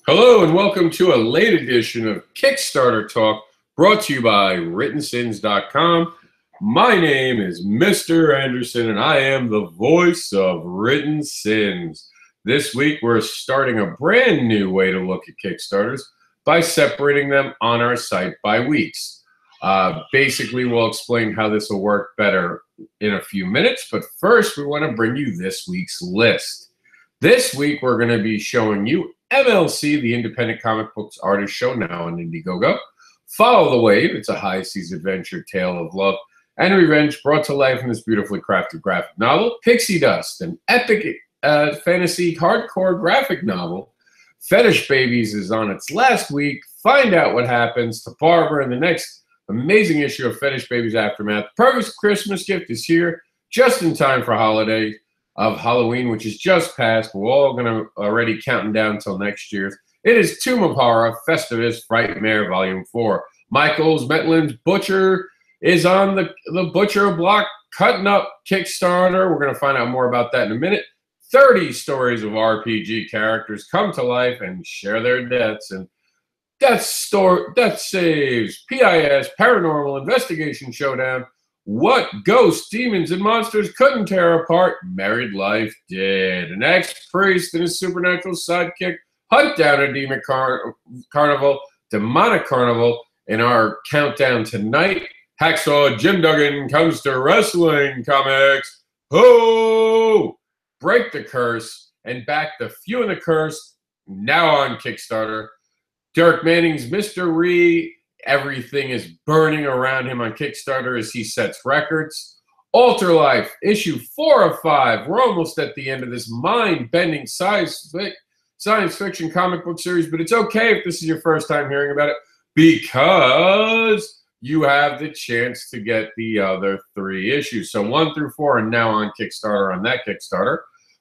Hello and welcome to a late edition of Kickstarter Talk brought to you by WrittenSins.com. My name is Mr. Anderson and I am the voice of Written Sins. This week we're starting a brand new way to look at Kickstarters by separating them on our site by weeks. Basically, we'll explain how this will work better in a few minutes, but first we want to bring you this week's list. This week we're going to be showing you MLC, the Independent Comic Books Artist Show, now on Indiegogo. Follow the Wave, it's a high seas adventure tale of love and revenge brought to life in this beautifully crafted graphic novel. Pixie Dust, an epic fantasy hardcore graphic novel. Fetish Babies is on its last week. Find out what happens to Barbara in the next amazing issue of Fetish Babies Aftermath. Perfect Christmas gift is here just in time for holiday of Halloween, which is just passed. We're all going to already counting down until next year's. It is Tomb of Horror, Festivus, Frightmare, Volume 4. Michael's Metlin's Butcher is on the Butcher block, cutting up Kickstarter. We're going to find out more about that in a minute. 30 stories of RPG characters come to life and share their deaths. And Death Saves, PIS, Paranormal Investigation Showdown. What ghosts, demons, and monsters couldn't tear apart, Married Life did. An ex-priest and his supernatural sidekick hunt down a demon carnival, demonic carnival. In our countdown tonight, Hacksaw Jim Duggan comes to wrestling comics. Ho! Break the curse and back the few in the curse, now on Kickstarter. Dirk Manning's Mystery. Everything is burning around him on Kickstarter as he sets records. Alter Life, issue 4 of 5. We're almost at the end of this mind-bending science fiction comic book series, but it's okay if this is your first time hearing about it because you have the chance to get the other 3 issues. So 1 through 4 are now on Kickstarter on that Kickstarter.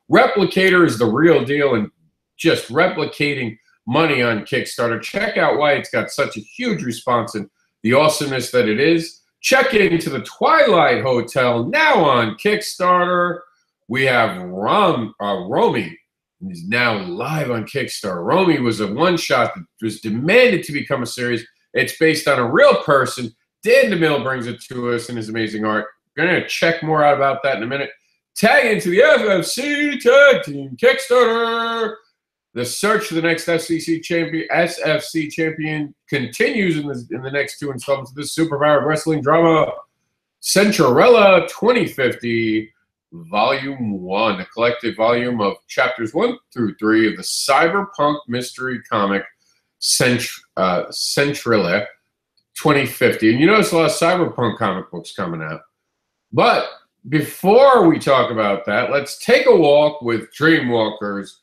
Replicator is the real deal and just replicating money on Kickstarter. Check out why it's got such a huge response and the awesomeness that it is. Check into the Twilight Hotel, now on Kickstarter. We have Romy, who's now live on Kickstarter. Romy was a one-shot that was demanded to become a series. It's based on a real person. Dan DeMille brings it to us in his amazing art. We're going to check more out about that in a minute. Tag into the FFC Tag Team Kickstarter. The search for the next SFC champion continues in the next 2 installments of this superpowered wrestling drama, Centrella 2050, Volume 1, a collected volume of chapters 1 through 3 of the cyberpunk mystery comic Centrella 2050. And you notice a lot of cyberpunk comic books coming out. But before we talk about that, let's take a walk with Dreamwalkers.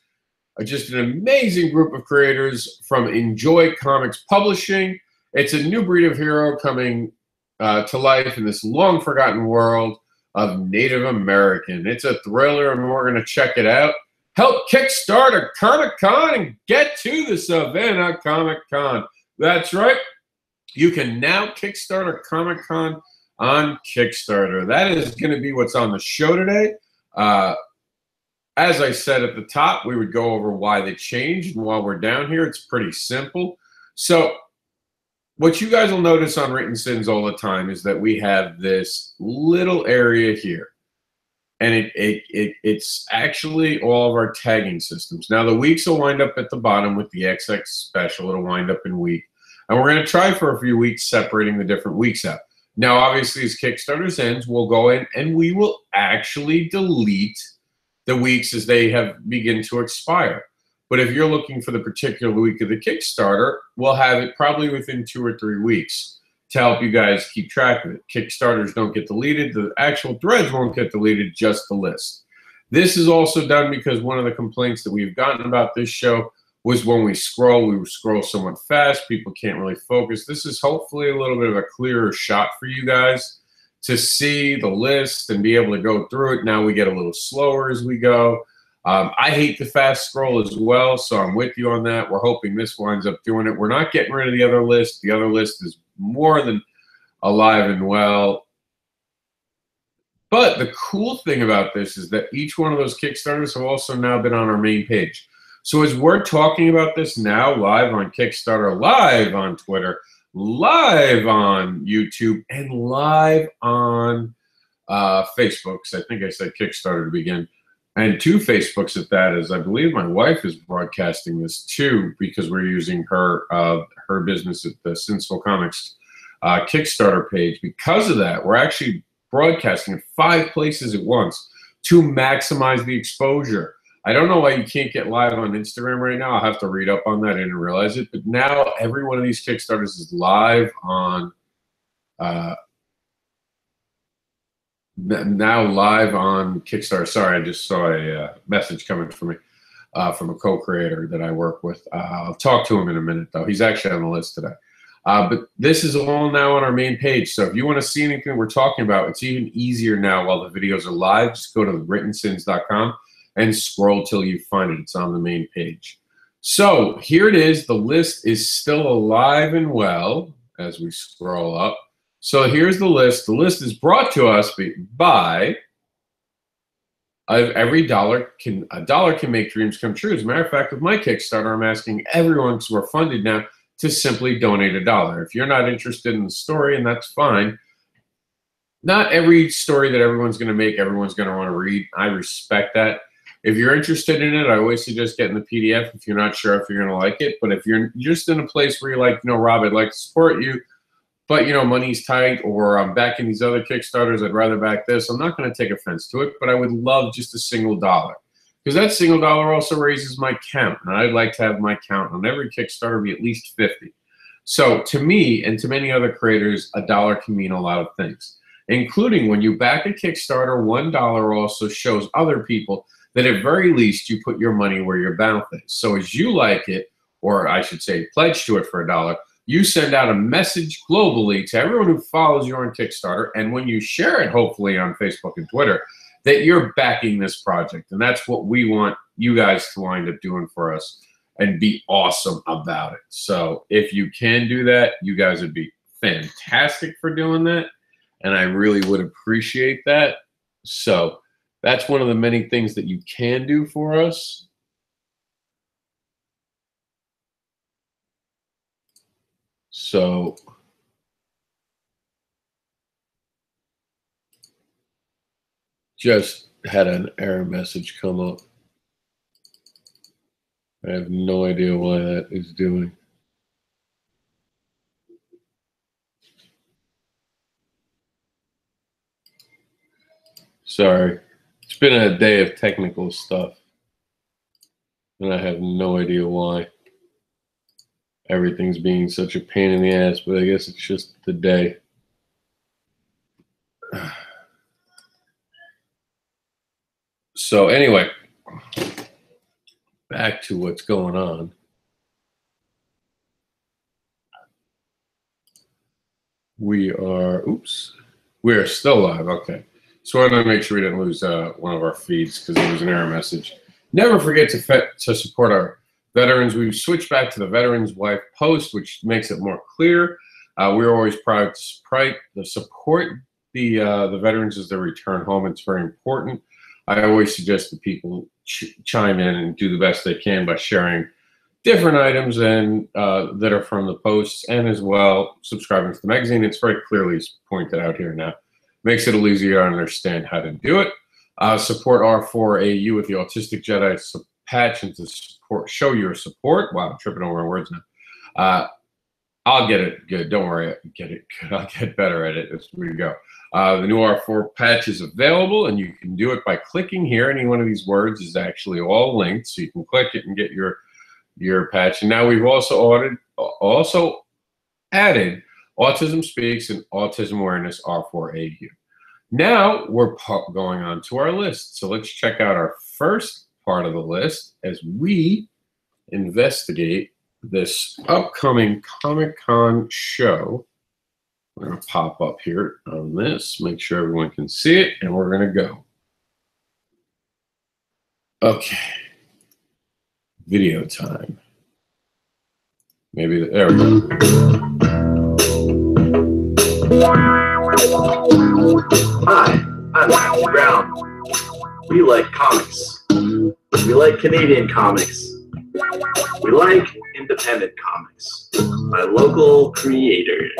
Just an amazing group of creators from Enjoy Comics Publishing. It's a new breed of hero coming to life in this long-forgotten world of Native American. It's a thriller, and we're going to check it out. Help kickstart a Comic-Con and get to the Savannah Comic-Con. That's right. You can now kickstart a Comic-Con on Kickstarter. That is going to be what's on the show today. As I said at the top, we would go over why they changed, and while we're down here, it's pretty simple. So what you guys will notice on Written Sins all the time is that we have this little area here, and it's actually all of our tagging systems. Now, the weeks will wind up at the bottom with the XX special. It'll wind up in week, and we're going to try for a few weeks separating the different weeks out. Now, obviously, as Kickstarter's ends, we'll go in and we will actually delete the weeks as they begin to expire. But if you're looking for the particular week of the Kickstarter, we'll have it probably within 2 or 3 weeks to help you guys keep track of it. Kickstarters don't get deleted. The actual threads won't get deleted, just the list. This is also done because one of the complaints that we've gotten about this show was when we scroll somewhat fast. People can't really focus. This is hopefully a little bit of a clearer shot for you guys to see the list and be able to go through it. Now we get a little slower as we go. I hate the fast scroll as well, so I'm with you on that. We're hoping this winds up doing it. We're not getting rid of the other list. The other list is more than alive and well. But the cool thing about this is that each one of those Kickstarters have also now been on our main page. So as we're talking about this now, live on Kickstarter, live on Twitter, live on YouTube, and live on Facebook, because I think I said Kickstarter to begin, and 2 Facebooks at that, as I believe my wife is broadcasting this too, because we're using her business at the Sinsful Comics Kickstarter page. Because of that, we're actually broadcasting in 5 places at once to maximize the exposure. I don't know why you can't get live on Instagram right now. I'll have to read up on that. I didn't realize it, but now every one of these Kickstarters is live on Kickstarter. Sorry, I just saw a message coming from me from a co-creator that I work with. I'll talk to him in a minute, though. He's actually on the list today. But this is all now on our main page. So if you want to see anything we're talking about, it's even easier now while the videos are live. Just go to writtensins.com and scroll till you find it. It's on the main page. So here it is. The list is still alive and well as we scroll up. So here's the list. The list is brought to us by a dollar can make dreams come true. As a matter of fact, with my Kickstarter, I'm asking everyone, because we're funded now, to simply donate $1. If you're not interested in the story, and that's fine. Not every story that everyone's going to make, everyone's going to want to read. I respect that. If you're interested in it, I always suggest getting the PDF if you're not sure if you're going to like it. But if you're just in a place where you're like, no, Rob, I'd like to support you, but, money's tight, or I'm backing these other Kickstarters, I'd rather back this, I'm not going to take offense to it, but I would love just a single $1. Because that single $1 also raises my count, and I'd like to have my count on every Kickstarter be at least 50. So to me, and to many other creators, $1 can mean a lot of things, including when you back a Kickstarter, $1 also shows other people that at very least you put your money where your mouth is. So as you like it, or I should say pledge to it for $1, you send out a message globally to everyone who follows you on Kickstarter, and when you share it, hopefully on Facebook and Twitter, that you're backing this project. And that's what we want you guys to wind up doing for us and be awesome about it. So if you can do that, you guys would be fantastic for doing that, and I really would appreciate that. So that's one of the many things that you can do for us. So just had an error message come up. I have no idea why that is doing. Sorry. It's been a day of technical stuff, and I have no idea why. Everything's being such a pain in the ass, but I guess it's just the day. So anyway, back to what's going on. We are still live. Okay. So I want to make sure we didn't lose one of our feeds because there was an error message. Never forget to support our veterans. We've switched back to the Veterans Wife post, which makes it more clear. We're always proud to support the veterans as they return home. It's very important. I always suggest that people chime in and do the best they can by sharing different items and that are from the posts, and as well subscribing to the magazine. It's very clearly pointed out here now. Makes it a little easier to understand how to do it. Support R4AU with the Autistic Jedi patch and to show your support. Wow, I'm tripping over my words now. I'll get it good. Don't worry, I'll get it good. I'll get better at it as we go. The new R4 patch is available, and you can do it by clicking here. Any one of these words is actually all linked, so you can click it and get your patch. And now we've also added Autism Speaks and Autism Awareness R4AU. Now we're going on to our list. So let's check out our first part of the list as we investigate this upcoming Comic-Con show. We're going to pop up here on this, make sure everyone can see it, and we're going to go. Okay. Video time. Maybe, there we go. Hi, I'm Matthew Brown. We like comics. We like Canadian comics. We like independent comics by local creators.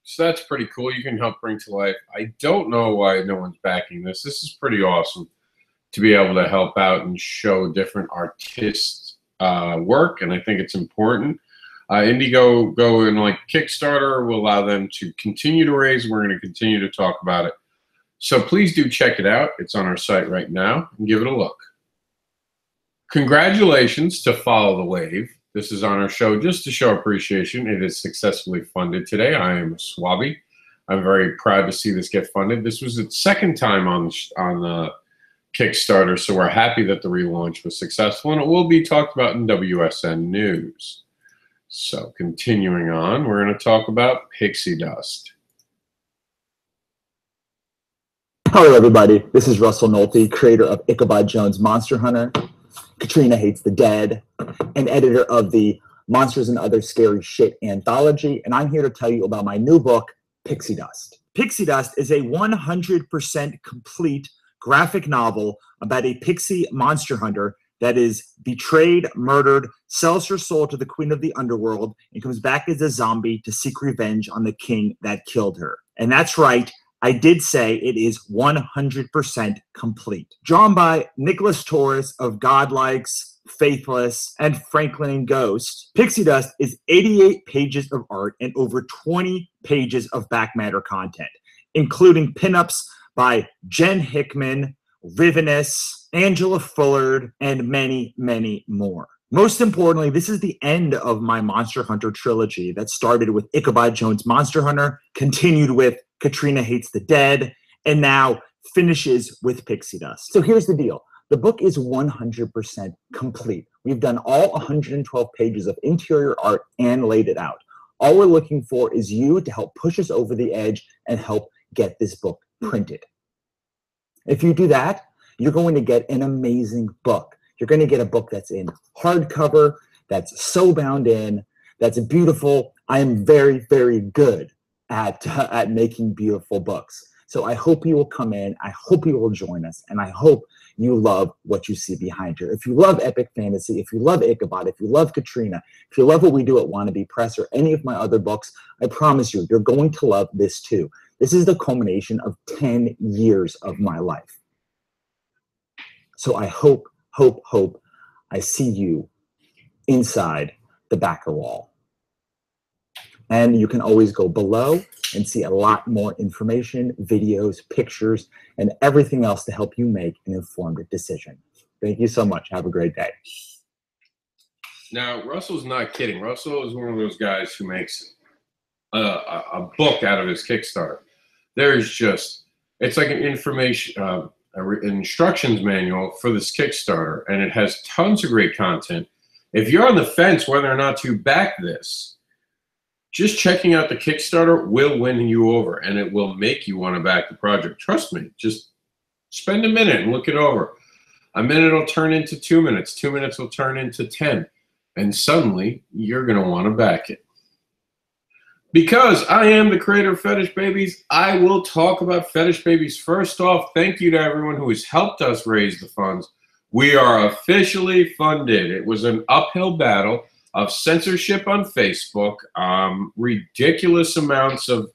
So that's pretty cool. You can help bring to life. I don't know why no one's backing this. This is pretty awesome to be able to help out and show different artists' work, and I think it's important. Indiegogo and like Kickstarter will allow them to continue to raise. We're going to continue to talk about it. So please do check it out. It's on our site right now, and give it a look. Congratulations to Follow the Wave. This is on our show just to show appreciation. It is successfully funded today. I am a Swabby. I'm very proud to see this get funded. This was its second time on the Kickstarter, so we're happy that the relaunch was successful, and it will be talked about in WSN News. So continuing on, we're going to talk about Pixie Dust. Hello, everybody. This is Russell Nolte, creator of Ichabod Jones' Monster Hunter, Katrina Hates the Dead, and editor of the Monsters and Other Scary Shit anthology, and I'm here to tell you about my new book, Pixie Dust. Pixie Dust is a 100% complete graphic novel about a pixie monster hunter that is betrayed, murdered, sells her soul to the queen of the underworld, and comes back as a zombie to seek revenge on the king that killed her. And that's right, I did say it is 100% complete. Drawn by Nicholas Torres of Godlikes, Faithless, and Franklin and Ghost, Pixie Dust is 88 pages of art and over 20 pages of back matter content, including pinups by Jen Hickman, Rivinus, Angela Fullard, and many, many more. Most importantly, this is the end of my Monster Hunter trilogy that started with Ichabod Jones' Monster Hunter, continued with Katrina Hates the Dead, and now finishes with Pixie Dust. So here's the deal. The book is 100% complete. We've done all 112 pages of interior art and laid it out. All we're looking for is you to help push us over the edge and help get this book printed. If you do that, you're going to get an amazing book. You're going to get a book that's in hardcover, that's so bound in, that's beautiful. I am very, very good at making beautiful books. So I hope you will come in. I hope you will join us. And I hope you love what you see behind here. If you love epic fantasy, if you love Ichabod, if you love Katrina, if you love what we do at Wannabe Press or any of my other books, I promise you, you're going to love this too. This is the culmination of 10 years of my life. So I hope I see you inside the backer wall. And you can always go below and see a lot more information, videos, pictures, and everything else to help you make an informed decision. Thank you so much. Have a great day. Now, Russell's not kidding. Russell is one of those guys who makes a book out of his Kickstarter. There's just, it's like an information, instructions manual for this Kickstarter, and it has tons of great content. If you're on the fence whether or not to back this, just checking out the Kickstarter will win you over, and it will make you want to back the project. Trust me, just Spend a minute and look it over. A minute will turn into 2 minutes. 2 minutes will turn into 10. And suddenly, you're going to want to back it. Because I am the creator of Fetish Babies, I will talk about Fetish Babies. First off, thank you to everyone who has helped us raise the funds. We are officially funded. It was an uphill battle of censorship on Facebook, ridiculous amounts of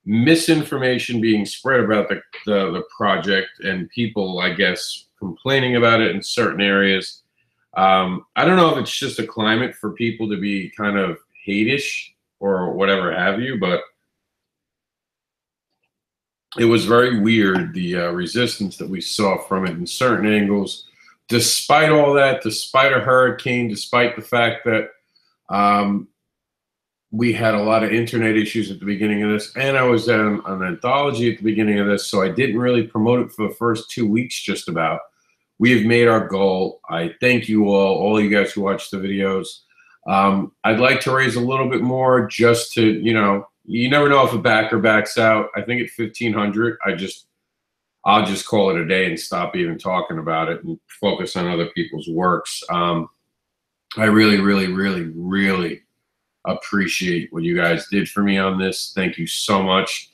misinformation being spread about the project, and people, I guess, complaining about it in certain areas. I don't know if it's just a climate for people to be kind of hate-ish or whatever have you, but it was very weird, the resistance that we saw from it in certain angles. Despite all that, despite a hurricane, despite the fact that we had a lot of internet issues at the beginning of this, and I was on an anthology at the beginning of this, so I didn't really promote it for the first 2 weeks just about. We have made our goal. I thank you all you guys who watch the videos. I'd like to raise a little bit more just to, you know, you never know if a backer backs out. I think at 1,500, I'll just call it a day and stop even talking about it and focus on other people's works. I really, really, really, really appreciate what you guys did for me on this. Thank you so much.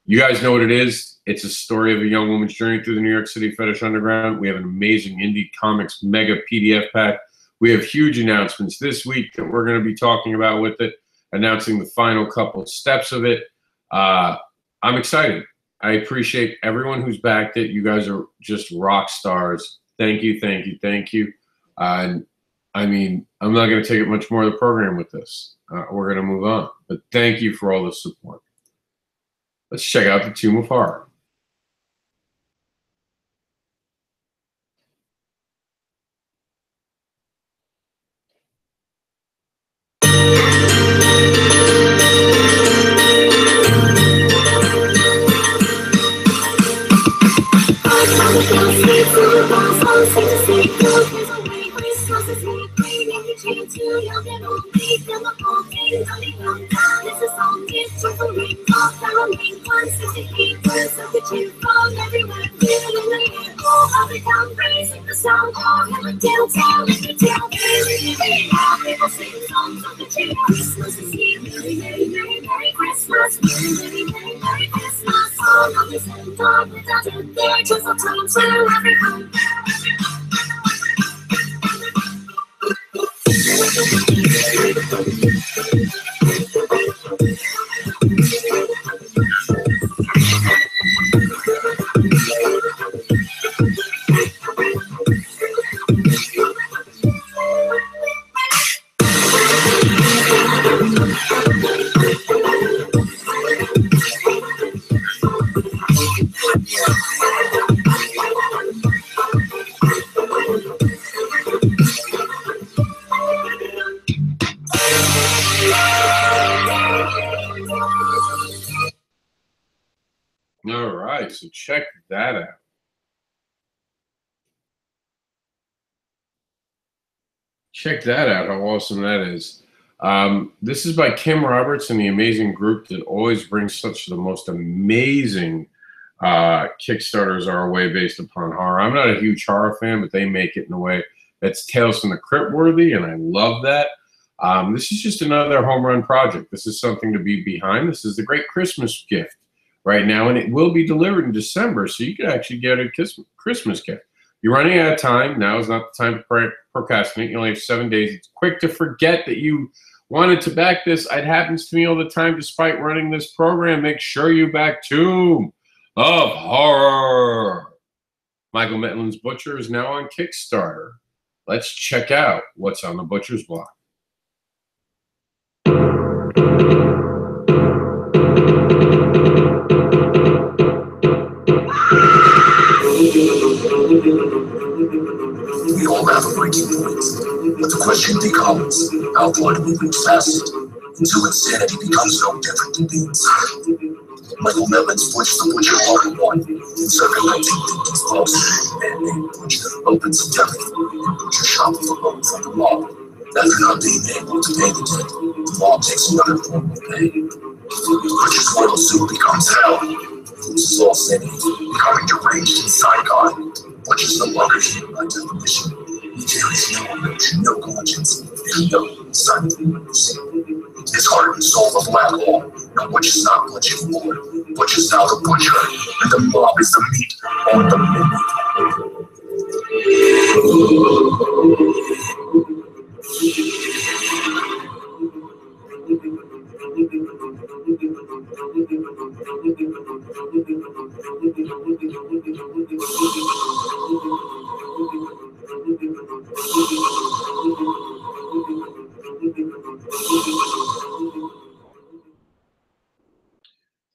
You guys know what it is. It's a story of a young woman's journey through the New York City Fetish Underground. We have an amazing indie comics mega PDF pack. We have huge announcements this week that we're going to be talking about with it, announcing the final couple steps of it. I'm excited. I appreciate everyone who's backed it. You guys are just rock stars. Thank you, thank you, thank you. And I mean, I'm not going to take it much more of the program with this. We're going to move on. But thank you for all the support. Let's check out the Tomb of Horror. All right, so check that out. Check that out, how awesome that is. This is by Kim Roberts and the amazing group that always brings such the most amazing Kickstarters our way based upon horror. I'm not a huge horror fan, but they make it in a way that's Tales from the Crypt worthy, and I love that. This is just another home run project. This is something to be behind. This is the great Christmas gift right now, and it will be delivered in December, so you could actually get a Christmas gift. You're running out of time. Now is not the time to procrastinate. You only have 7 days. It's quick to forget that you wanted to back this. It happens to me all the time despite running this program. Make sure you back Tomb of Horror. Michael Mittens' Butcher is now on Kickstarter. Let's check out what's on the Butcher's block. We all have a breaking point, but the question becomes, how far do we reach fast until insanity becomes no different than being insane? Michael Mittens pushed the Butcher Part 1, encirculating Kinky's close, man named Butcher opens a deli and Butcher shop with a loan from the mob. After not being able to pay the debt, the mob takes another form of pay. Butcher's world soon becomes hell. loses all sanity, becoming deranged and psychotic. Which is no longer human by definition. He carries no emotion, no conscience, and no silence. His heart and soul of black hole, and which is not Butch anymore. Butch is now the butcher, and the mob is the meat on the menu.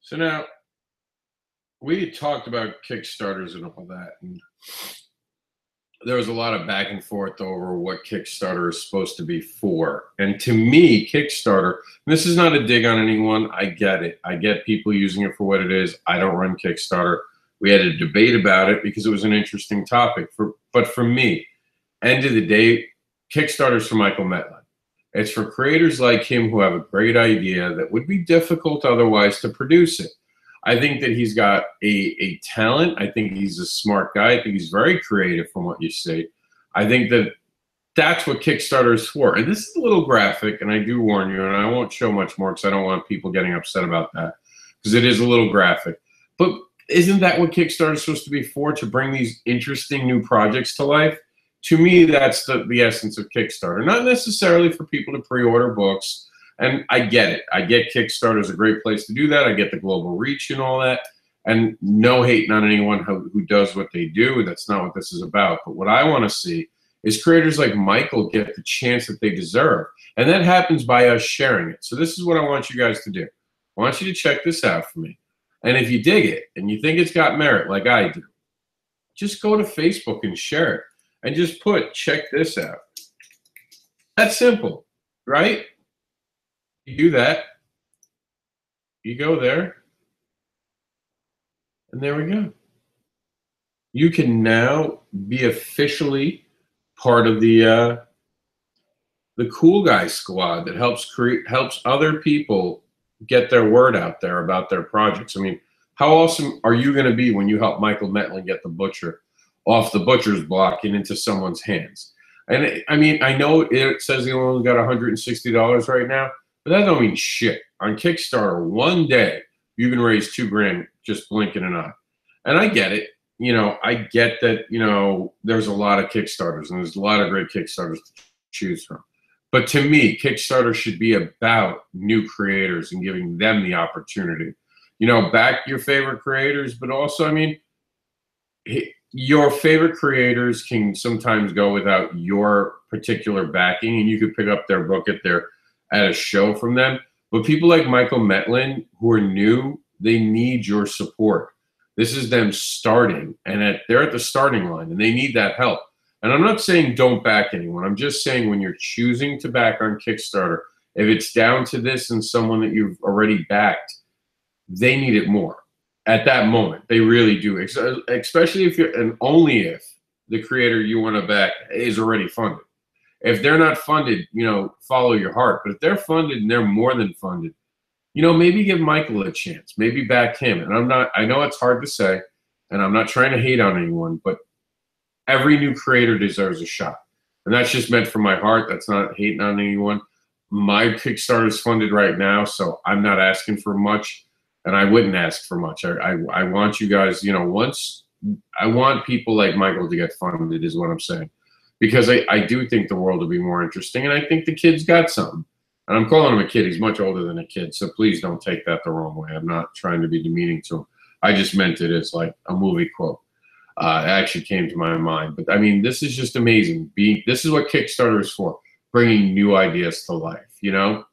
So now, we talked about Kickstarters and all that, and there was a lot of back and forth over what Kickstarter is supposed to be for. And to me, Kickstarter, and this is not a dig on anyone, I get it. I get people using it for what it is. I don't run Kickstarter. We had a debate about it because it was an interesting topic. But for me, end of the day, Kickstarter's for Michael Metlin. It's for creators like him who have a great idea that would be difficult otherwise to produce it. I think that he's got a talent. I think he's a smart guy. I think he's very creative from what you say. I think that that's what Kickstarter is for. And this is a little graphic, and I do warn you, and I won't show much more because I don't want people getting upset about that, because it is a little graphic. But isn't that what Kickstarter is supposed to be for, to bring these interesting new projects to life? To me, that's the essence of Kickstarter. Not necessarily for people to pre-order books. And I get it. I get Kickstarter is a great place to do that. I get the global reach and all that. And no hating on anyone who does what they do. That's not what this is about. But what I want to see is creators like Michael get the chance that they deserve. And that happens by us sharing it. So this is what I want you guys to do. I want you to check this out for me. And if you dig it and you think it's got merit like I do, just go to Facebook and share it. And just check this out. That's simple, right? You do that. You go there. And there we go. You can now be officially part of the cool guy squad that helps other people get their word out there about their projects. I mean, how awesome are you going to be when you help Michael Metlin get the butcher off the butcher's block and into someone's hands? And I mean, I know it says he only got $160 right now, but that don't mean shit. On Kickstarter, one day you can raise $2,000 just blinking an eye. And I get it. You know, I get that, you know, there's a lot of Kickstarters and there's a lot of great Kickstarters to choose from. But to me, Kickstarter should be about new creators and giving them the opportunity. You know, back your favorite creators, but also, I mean, your favorite creators can sometimes go without your particular backing, and you could pick up their book at a show from them. But people like Michael Metlin who are new, they need your support. This is them starting, and they're at the starting line, and they need that help. And I'm not saying don't back anyone. I'm just saying when you're choosing to back on Kickstarter, if it's down to this and someone that you've already backed, they need it more. At that moment, they really do, especially if you're, and only if the creator you want to back is already funded. If they're not funded, you know, follow your heart. But if they're funded and they're more than funded, you know, maybe give Michael a chance, maybe back him. And I know it's hard to say, and I'm not trying to hate on anyone, but every new creator deserves a shot. And that's just meant from my heart. That's not hating on anyone. My Kickstarter is funded right now, so I'm not asking for much. And I wouldn't ask for much. I want you guys, you know, I want people like Michael to get funded is what I'm saying. Because I do think the world will be more interesting, and I think the kid's got something. And I'm calling him a kid. He's much older than a kid, so please don't take that the wrong way. I'm not trying to be demeaning to him. I just meant it as like a movie quote. It actually came to my mind. But, I mean, this is just amazing. This is what Kickstarter is for, bringing new ideas to life, you know?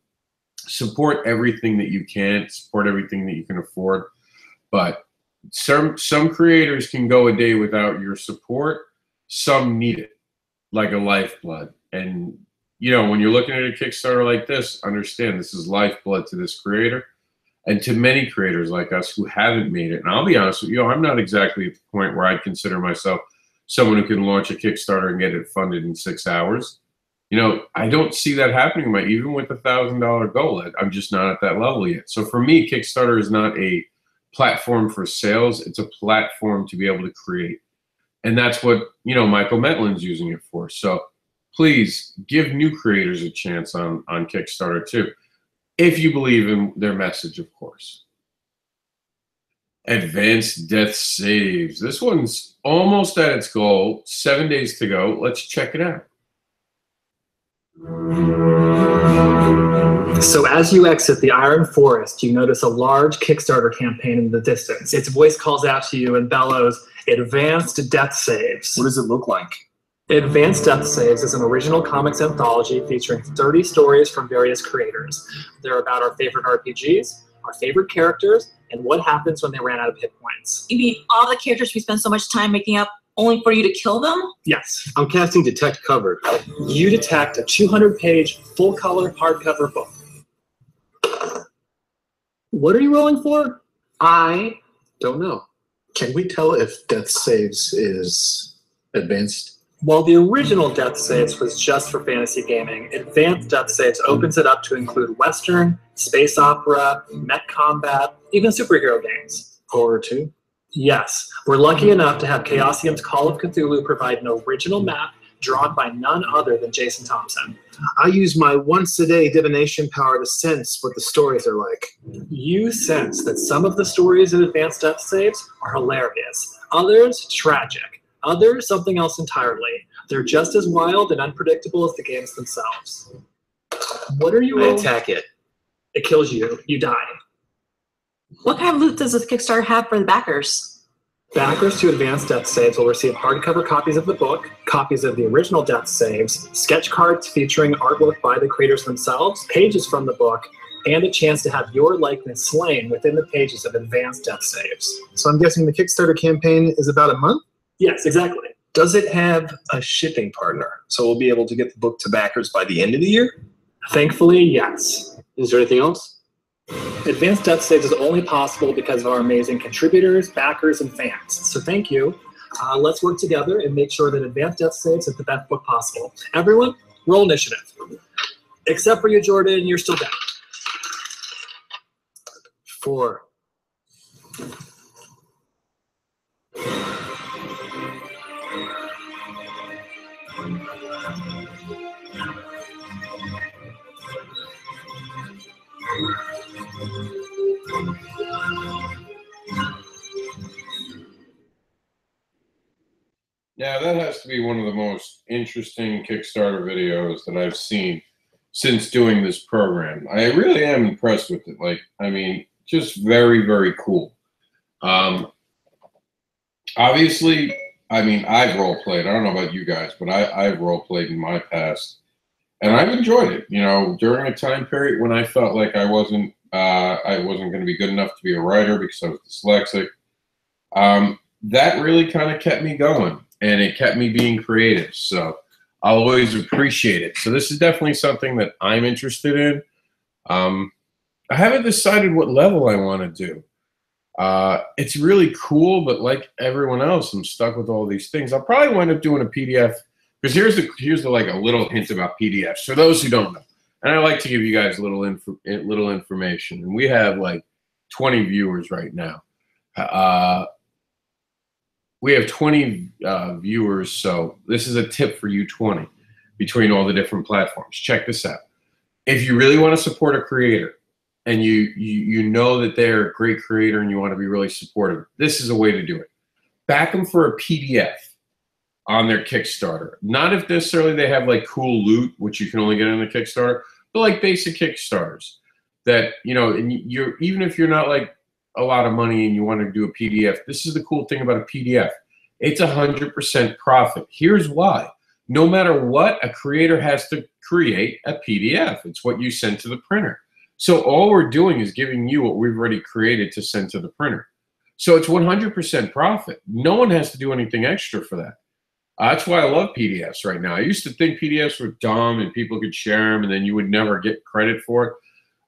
Support everything that you can, support everything that you can afford. But some creators can go a day without your support. Some need it like a lifeblood. And, you know, when you're looking at a Kickstarter like this, understand this is lifeblood to this creator and to many creators like us who haven't made it. And I'll be honest with you, I'm not exactly at the point where I'd consider myself someone who can launch a Kickstarter and get it funded in 6 hours. You know, I don't see that happening, even with a $1,000 goal. I'm just not at that level yet. So for me, Kickstarter is not a platform for sales. It's a platform to be able to create. And that's what, you know, Michael Metlin's using it for. So please give new creators a chance on Kickstarter too, if you believe in their message, of course. Advanced Death Saves. This one's almost at its goal. 7 days to go. Let's check it out. So as you exit the Iron Forest, you notice a large Kickstarter campaign in the distance. Its voice calls out to you and bellows, "Advanced Death Saves." What does it look like? Advanced Death Saves is an original comics anthology featuring 30 stories from various creators. They're about our favorite RPGs, our favorite characters, and what happens when they ran out of hit points. You mean all the characters we spend so much time making up only for you to kill them? Yes. I'm casting Detect Covered. You detect a 200-page, full-color hardcover book. What are you rolling for? I don't know. Can we tell if Death Saves is advanced? While the original Death Saves was just for fantasy gaming, Advanced Death Saves opens it up to include Western, space opera, mech combat, even superhero games. Horror too? Yes, we're lucky enough to have Chaosium's Call of Cthulhu provide an original map drawn by none other than Jason Thompson. I use my once-a-day divination power to sense what the stories are like. You sense that some of the stories in Advanced Death Saves are hilarious, others tragic, others something else entirely. They're just as wild and unpredictable as the games themselves. What are you I rolling? attack it. It kills you. You die. What kind of loot does this Kickstarter have for the backers? Backers to Advanced Death Saves will receive hardcover copies of the book, copies of the original Death Saves, sketch cards featuring artwork by the creators themselves, pages from the book, and a chance to have your likeness slain within the pages of Advanced Death Saves. So I'm guessing the Kickstarter campaign is about a month? Yes, exactly. Does it have a shipping partner? So we'll be able to get the book to backers by the end of the year? Thankfully, yes. Is there anything else? Advanced Death Saves is only possible because of our amazing contributors, backers, and fans. So thank you. Let's work together and make sure that Advanced Death Saves is the best book possible. Everyone, roll initiative. Except for you, Jordan, you're still down. 4. Yeah, that has to be one of the most interesting Kickstarter videos that I've seen since doing this program. I really am impressed with it. Like, I mean, just very, very cool. Obviously, I mean, I've role-played. I don't know about you guys, but I've role-played in my past. And I've enjoyed it, you know, during a time period when I felt like I wasn't going to be good enough to be a writer because I was dyslexic. That really kind of kept me going, and it kept me being creative. So I'll always appreciate it. So this is definitely something that I'm interested in. I haven't decided what level I want to do. It's really cool, but like everyone else, I'm stuck with all these things. I'll probably wind up doing a PDF. Because here's the like a little hint about PDFs for those who don't know, and I like to give you guys little information. And we have like 20 viewers right now. We have 20 viewers, so this is a tip for you 20 between all the different platforms. Check this out: if you really want to support a creator, and you know that they're a great creator and you want to be really supportive, this is a way to do it. Back them for a PDF. On their Kickstarter. Not if necessarily they have like cool loot, which you can only get on the Kickstarter, but like basic Kickstarters that, you know, and you're, even if you're not like a lot of money and you want to do a PDF, this is the cool thing about a PDF. It's 100% profit. Here's why. No matter what, a creator has to create a PDF. It's what you send to the printer. So all we're doing is giving you what we've already created to send to the printer. So it's 100% profit. No one has to do anything extra for that. That's why I love PDFs right now. I used to think PDFs were dumb and people could share them and then you would never get credit for it.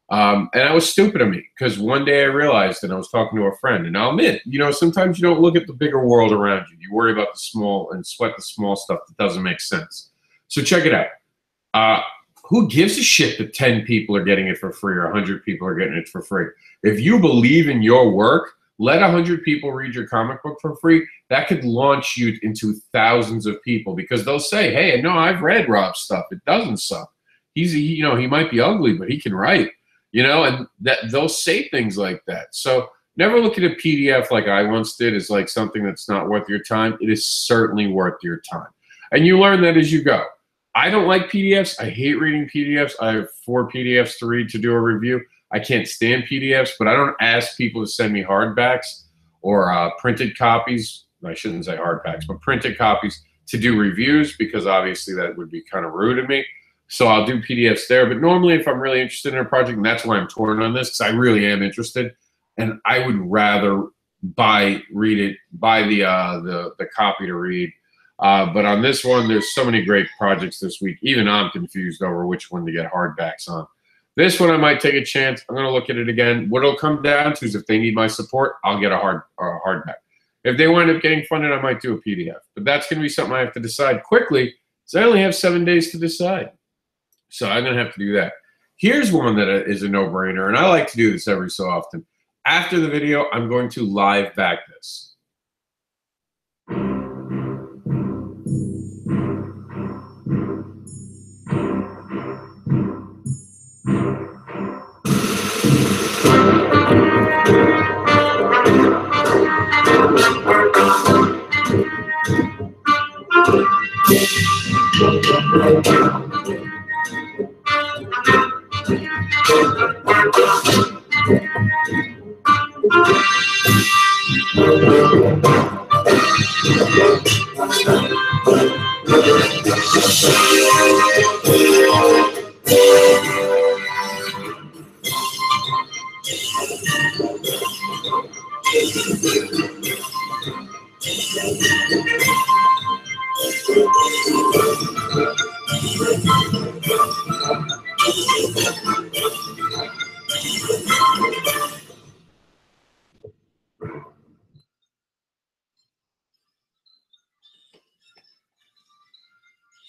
And that was stupid of me because one day I realized, and I was talking to a friend, and I'll admit, you know, sometimes you don't look at the bigger world around you. You worry about the small and sweat the small stuff that doesn't make sense. So check it out. Who gives a shit that 10 people are getting it for free or 100 people are getting it for free? If you believe in your work, Let 100 people read your comic book for free. That could launch you into thousands of people because they'll say, hey, no, I've read Rob's stuff. It doesn't suck. He might be ugly, but he can write, and that they'll say things like that. So never look at a PDF like I once did as like something that's not worth your time. It is certainly worth your time. And you learn that as you go. I don't like PDFs. I hate reading PDFs. I have 4 PDFs to read to do a review. I can't stand PDFs, but I don't ask people to send me hardbacks or printed copies. I shouldn't say hardbacks, but printed copies to do reviews because obviously that would be kind of rude of me. So I'll do PDFs there. But normally if I'm really interested in a project, and that's why I'm torn on this, because I really am interested, and I would rather buy the copy to read. But on this one, there's so many great projects this week. Even I'm confused over which one to get hardbacks on. This one I might take a chance. I'm going to look at it again. What it'll come down to is if they need my support, I'll get a hardback. If they wind up getting funded, I might do a PDF. But that's going to be something I have to decide quickly, because I only have 7 days to decide. So I'm going to have to do that. Here's one that is a no-brainer, and I like to do this every so often. After the video, I'm going to live back this.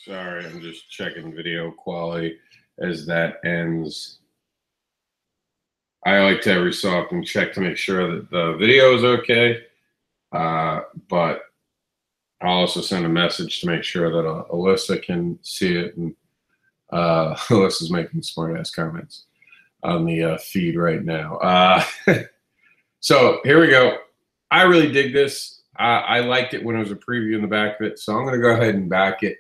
Sorry, I'm just checking video quality as that ends. I like to every so often check to make sure that the video is okay, but I'll also send a message to make sure that Alyssa can see it. And Alyssa's making smart-ass comments on the feed right now. So here we go. I really dig this. I liked it when it was a preview in the back of it, so I'm going to go ahead and back it.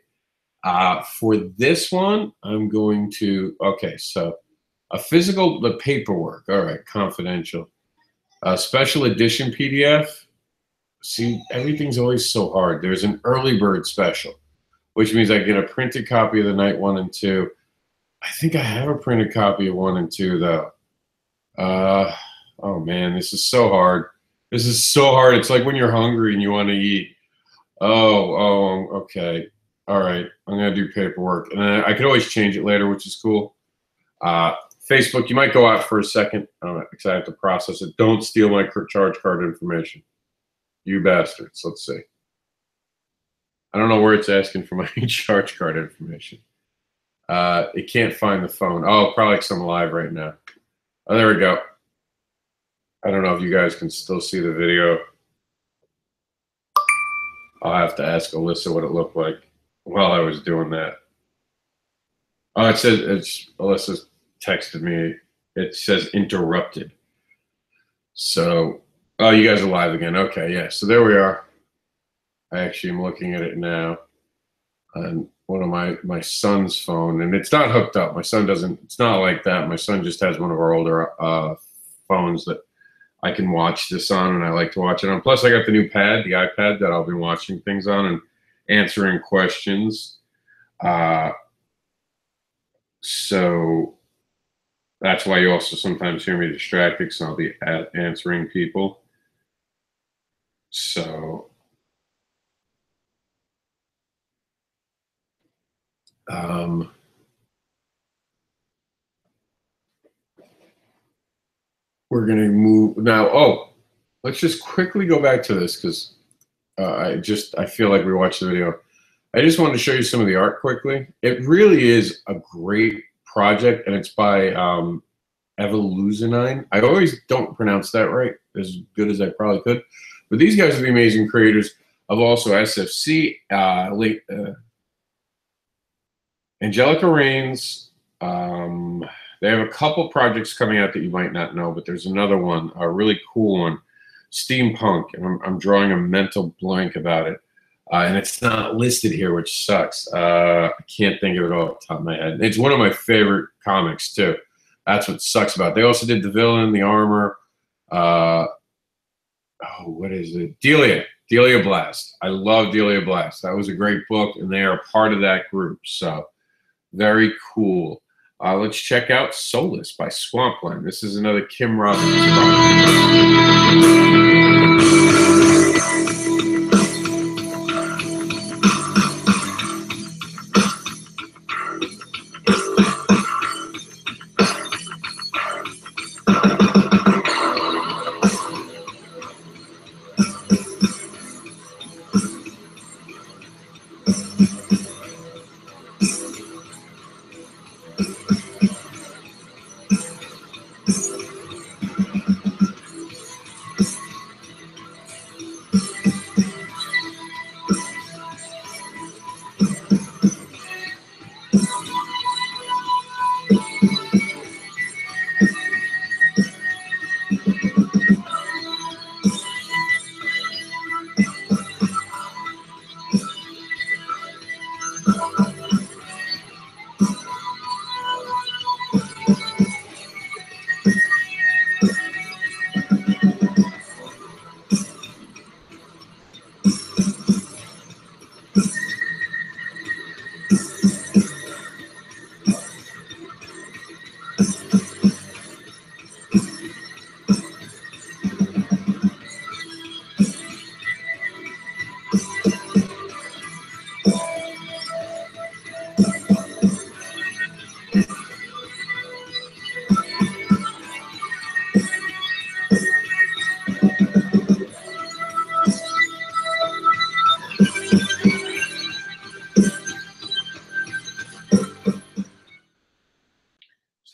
For this one, I'm going to, okay, so the paperwork, all right, confidential. Special edition PDF. See, everything's always so hard. There's an early bird special, which means I get a printed copy of the night 1 and 2. I think I have a printed copy of 1 and 2, though. Oh, man, this is so hard. This is so hard. It's like when you're hungry and you want to eat. Oh, okay. All right, I'm going to do paperwork. And then I could always change it later, which is cool. Facebook, you might go out for a second because I have to process it. Don't steal my charge card information. You bastards. Let's see. I don't know where it's asking for my charge card information. It can't find the phone. Oh, probably because I'm live right now. Oh, there we go. I don't know if you guys can still see the video. I'll have to ask Alyssa what it looked like while I was doing that. Oh, it says, Alyssa texted me. It says interrupted. So, oh, you guys are live again. Okay, yeah. So there we are. I actually am looking at it now on one of my son's phone, and it's not hooked up. My son doesn't. It's not like that. My son just has one of our older phones that I can watch this on, and I like to watch it on. Plus, I got the new pad, the iPad, that I'll be watching things on and answering questions. So that's why you also sometimes hear me distracted, because I'll be answering people. So we're going to move now. Oh, let's just quickly go back to this because I feel like we watched the video. I just wanted to show you some of the art quickly. It really is a great project, and it's by Evoluzinine. I always don't pronounce that right as good as I probably could. But these guys are the amazing creators of also SFC, Angelica Reigns. They have a couple projects coming out that you might not know, but there's another one, a really cool one, Steampunk, and I'm drawing a mental blank about it. And it's not listed here, which sucks. I can't think of it off the top of my head. It's one of my favorite comics, too. That's what sucks about it. They also did The Villain, The Armor. What is it? Delia Blast. I love Delia Blast. That was a great book, and they are part of that group. So very cool. Let's check out Soulless by Swampland. This is another Kim Robbins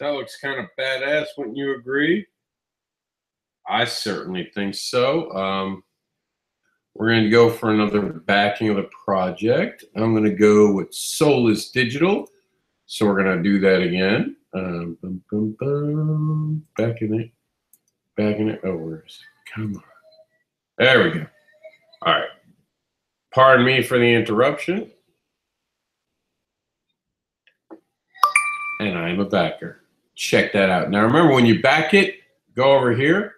That looks kind of badass, wouldn't you agree? I certainly think so. We're going to go for another backing of the project. I'm going to go with Soulless Digital. So we're going to do that again. Backing it. Oh, where is it? Come on. There we go. All right. Pardon me for the interruption. And I'm a backer. Check that out. Now remember, when you back it, go over here,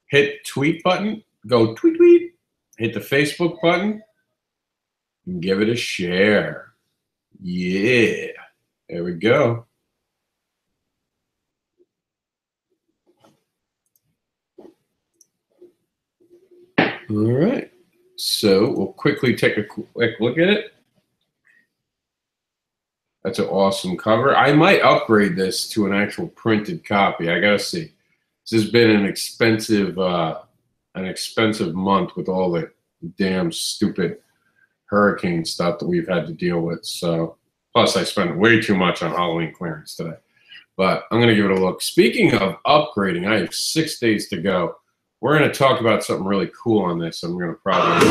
hit tweet button, go tweet, hit the Facebook button, and give it a share. Yeah. There we go. All right. So we'll quickly take a quick look at it. That's an awesome cover. I might upgrade this to an actual printed copy. I gotta see. This has been an expensive month with all the damn stupid hurricane stuff that we've had to deal with. So, plus I spent way too much on Halloween clearance today. But I'm gonna give it a look. Speaking of upgrading, I have 6 days to go. We're gonna talk about something really cool on this. I'm gonna probably.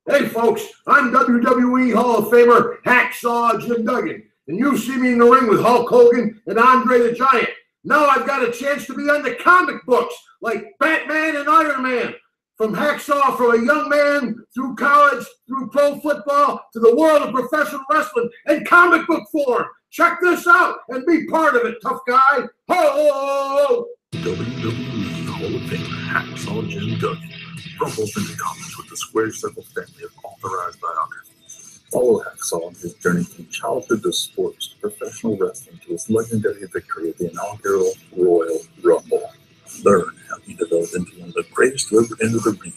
Hey folks, I'm WWE Hall of Famer Hacksaw Jim Duggan, and you see me in the ring with Hulk Hogan and Andre the Giant. Now I've got a chance to be on the comic books like Batman and Iron Man. From Hacksaw, from a young man through college, through pro football, to the world of professional wrestling and comic book form. Check this out and be part of it, tough guy. Ho! WWE Hall of Famer Hacksaw Jim Duggan rumbles into comics with the Square Circle family of authorized biographies. Follow Hacksaw on his journey from childhood to sports to professional wrestling to his legendary victory at the inaugural Royal Rumble. Learn how he developed into one of the greatest to ever enter the ring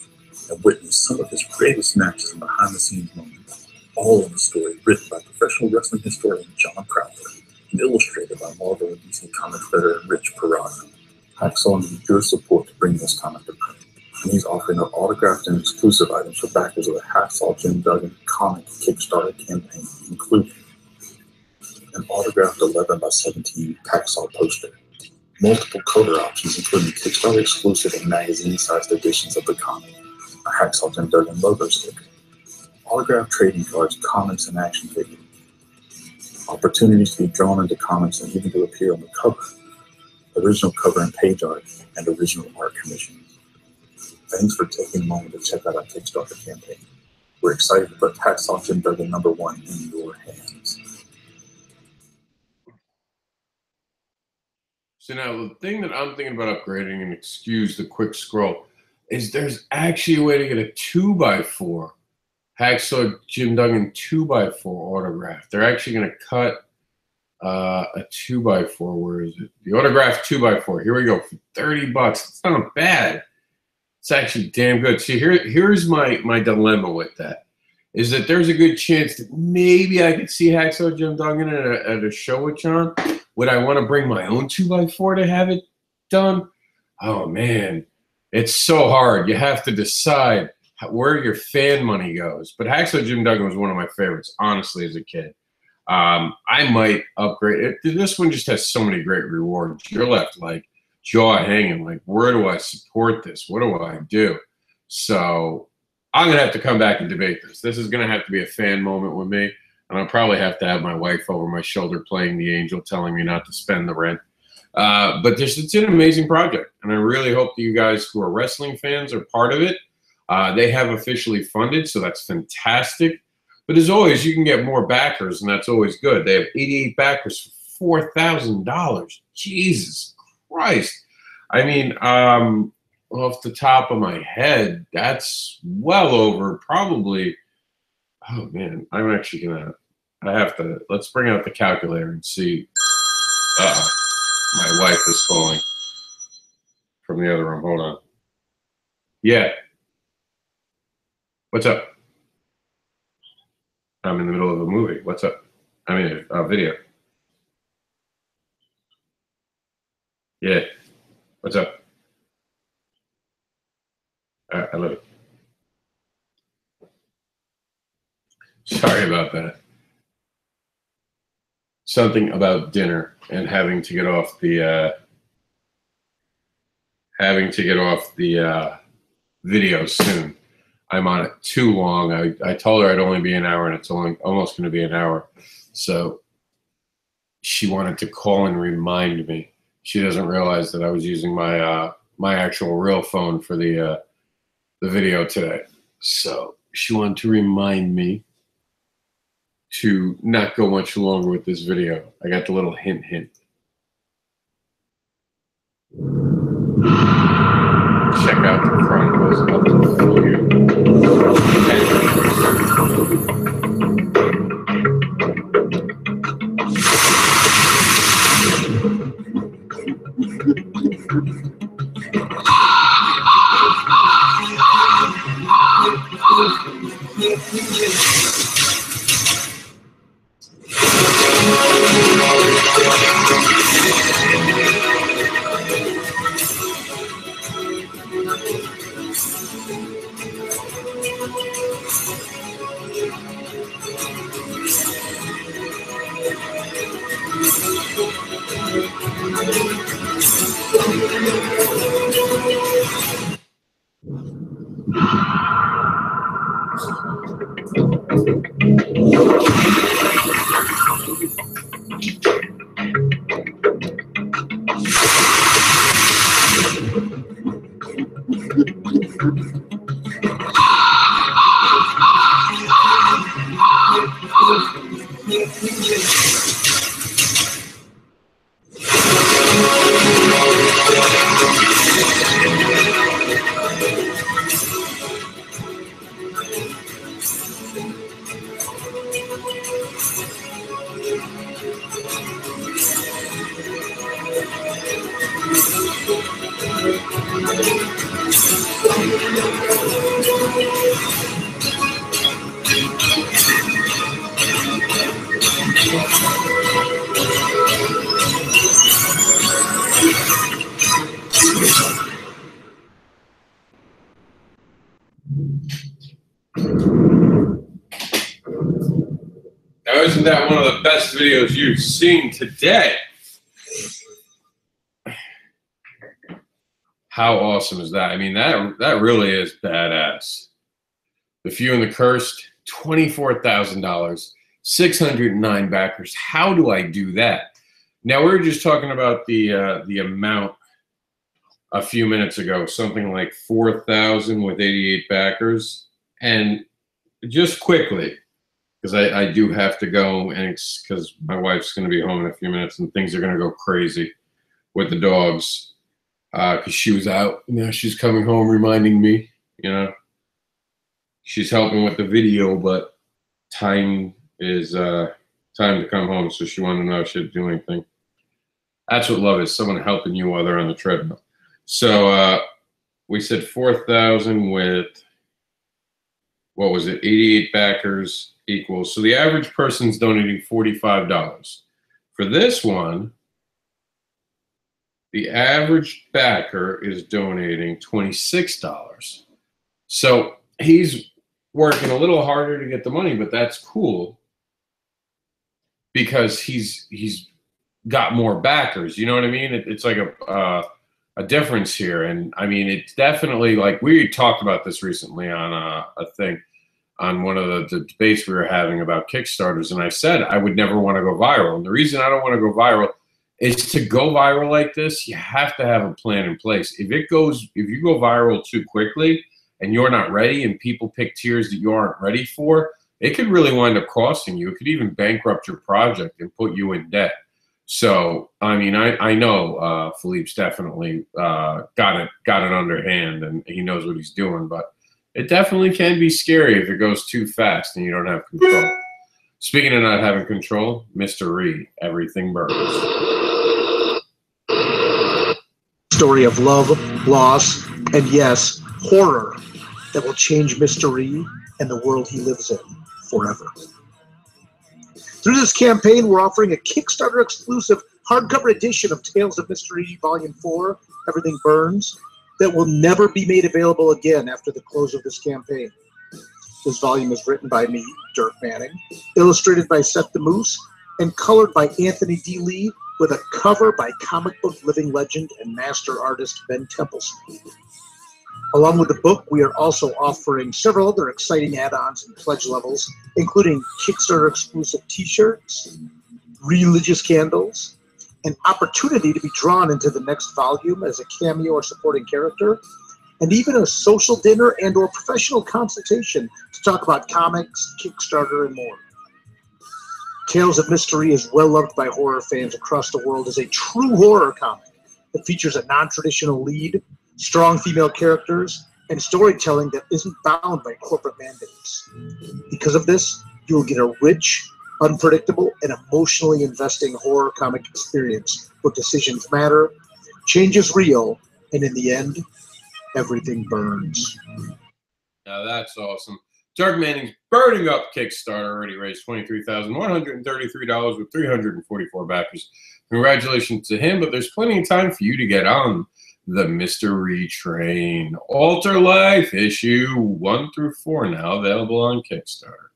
and witness some of his greatest matches and behind-the-scenes moments. All in a story written by professional wrestling historian John Crowther and illustrated by Marvel and DC Comics veteran Rich Parada. Hacksaw needs your support to bring this comic to print. and he's offering up autographed and exclusive items for backers of the Hacksaw Jim Duggan comic Kickstarter campaign, including an autographed 11 by 17 Hacksaw poster, multiple color options including Kickstarter exclusive and magazine-sized editions of the comic, a Hacksaw Jim Duggan logo sticker, autographed trading cards, comics, and action figures, opportunities to be drawn into comics and even to appear on the cover, original cover and page art, and original art commissions. Thanks for taking a moment to check out our Kickstarter campaign. We're excited to put Hacksaw Jim Duggan #1 in your hands. So now the thing that I'm thinking about upgrading, and excuse the quick scroll, is there's actually a way to get a 2x4 Hacksaw Jim Duggan 2x4 autograph. They're actually going to cut a 2x4. Where is it? The autograph 2x4. Here we go for $30. It's not bad. It's actually damn good. See, here's my dilemma with that, is that there's a good chance that maybe I could see Hacksaw Jim Duggan at a show with John. Would I want to bring my own 2x4 to have it done? Oh, man. It's so hard. You have to decide where your fan money goes. But Hacksaw Jim Duggan was one of my favorites, honestly, as a kid. I might upgrade it. This one just has so many great rewards. You're left like jaw hanging, like, where do I support this? What do I do? So I'm going to have to come back and debate this. This is going to have to be a fan moment with me. And I'll probably have to have my wife over my shoulder playing the angel, telling me not to spend the rent. But it's an amazing project. And I really hope that you guys who are wrestling fans are part of it. They have officially funded, so that's fantastic. But as always, you can get more backers, and that's always good. They have 88 backers for $4,000. Jesus Christ. I mean, off the top of my head, that's well over probably, oh man, I'm actually gonna, let's bring out the calculator and see. Uh-oh, my wife is calling from the other room. Hold on. Yeah. What's up? I'm in the middle of a movie. What's up? I mean, a video. Yeah. What's up? I love it. Sorry about that. Something about dinner and having to get off the video soon. I'm on it too long. I told her I'd only be an hour, and it's only almost going to be an hour. So she wanted to call and remind me. She doesn't realize that I was using my my actual real phone for the video today. So she wanted to remind me to not go much longer with this video. I got the little hint. Check out the Chronicles of the Feud. Isn't that one of the best videos you've seen today? How awesome is that? I mean, that really is badass. The Few and the Cursed, $24,000, 609 backers. How do I do that? Now, we were just talking about the amount a few minutes ago, something like 4,000 with 88 backers. And just quickly, because I do have to go, and because my wife's going to be home in a few minutes and things are going to go crazy with the dogs, because she was out. Now she's coming home reminding me, you know, she's helping with the video, but time is time to come home, so she wanted to know if she'd do anything. That's what love is, someone helping you while they're on the treadmill. So we said 4,000 with, what was it, 88 backers equals. So the average person's donating $45. For this one, the average backer is donating $26. So he's working a little harder to get the money, but that's cool because he's got more backers. You know what I mean? It's like a difference here. And I mean, it's definitely, like, we talked about this recently on a thing, on one of the debates we were having about Kickstarters. And I said, I would never want to go viral. And the reason I don't want to go viral is to go viral like this, you have to have a plan in place. If you go viral too quickly and you're not ready and people pick tiers that you aren't ready for, it could really wind up costing you. It could even bankrupt your project and put you in debt. So, I mean, I know Philippe's definitely got it underhand and he knows what he's doing, but it definitely can be scary if it goes too fast and you don't have control. Speaking of not having control, Mr. Reed, Everything Burns. Story of love, loss, and yes, horror that will change Mr. Reed and the world he lives in forever. Through this campaign, we're offering a Kickstarter exclusive hardcover edition of Tales of Mr. Reed Volume 4, Everything Burns, that will never be made available again after the close of this campaign. This volume is written by me, Dirk Manning, illustrated by Seth the Moose, and colored by Anthony D. Lee, with a cover by comic book living legend and master artist Ben Templeson. Along with the book, we are also offering several other exciting add-ons and pledge levels, including Kickstarter exclusive t-shirts, religious candles, an opportunity to be drawn into the next volume as a cameo or supporting character, and even a social dinner and or professional consultation to talk about comics, Kickstarter, and more. Tales of Mystery is well loved by horror fans across the world as a true horror comic that features a non-traditional lead, strong female characters, and storytelling that isn't bound by corporate mandates. Because of this, you will get a rich, unpredictable, and emotionally investing horror comic experience where decisions matter, change is real, and in the end, everything burns. Now that's awesome. Dirk Manning's burning up Kickstarter already raised $23,133 with 344 backers. Congratulations to him, but there's plenty of time for you to get on the Mr. Reed train. Alter Life issue 1 through 4 now available on Kickstarter.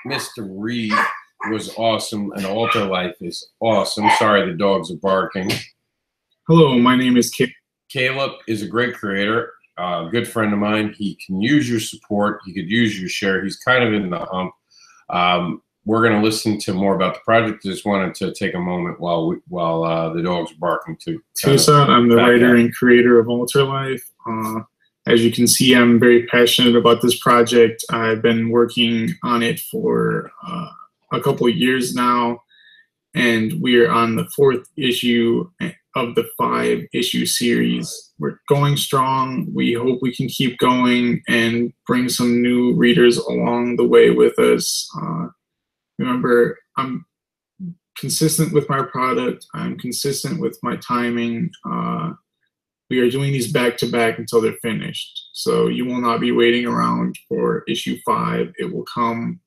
Mr. Reed was awesome, and Alter Life is awesome. Sorry, the dogs are barking. Hello, my name is Caleb. Caleb is a great creator, a good friend of mine. He can use your support. He could use your share. He's kind of in the hump. We're going to listen to more about the project. Just wanted to take a moment while the dogs are barking too. Tucson, I'm the writer and creator of Alter Life. As you can see, I'm very passionate about this project. I've been working on it for a couple of years now. and we are on the 4th issue of the 5-issue series. We're going strong. We hope we can keep going and bring some new readers along the way with us. Remember, I'm consistent with my product. I'm consistent with my timing. We are doing these back-to-back until they're finished. So you will not be waiting around for issue 5. It will come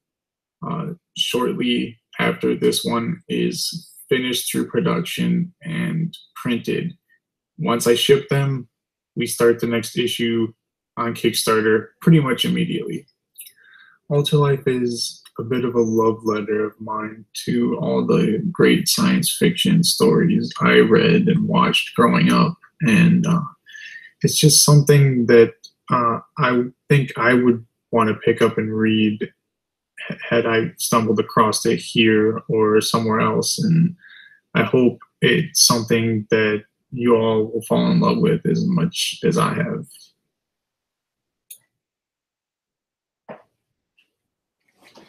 shortly after this one is finished through production and printed. Once I ship them, we start the next issue on Kickstarter pretty much immediately. Alter Life is a bit of a love letter of mine to all the great science fiction stories I read and watched growing up. And it's just something that I think I would want to pick up and read had I stumbled across it here or somewhere else. And I hope it's something that you all will fall in love with as much as I have.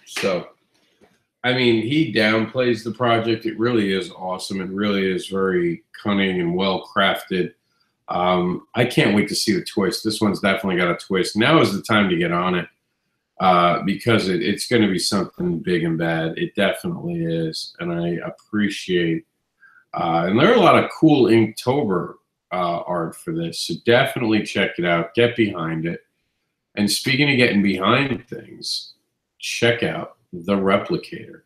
So, I mean, he downplays the project. It really is awesome. It really is very cunning and well crafted. I can't wait to see the twist. This one's definitely got a twist. Now is the time to get on it because it's going to be something big and bad. It definitely is, and I appreciate. And there are a lot of cool Inktober art for this, so definitely check it out. Get behind it. And speaking of getting behind things, check out the Replicator.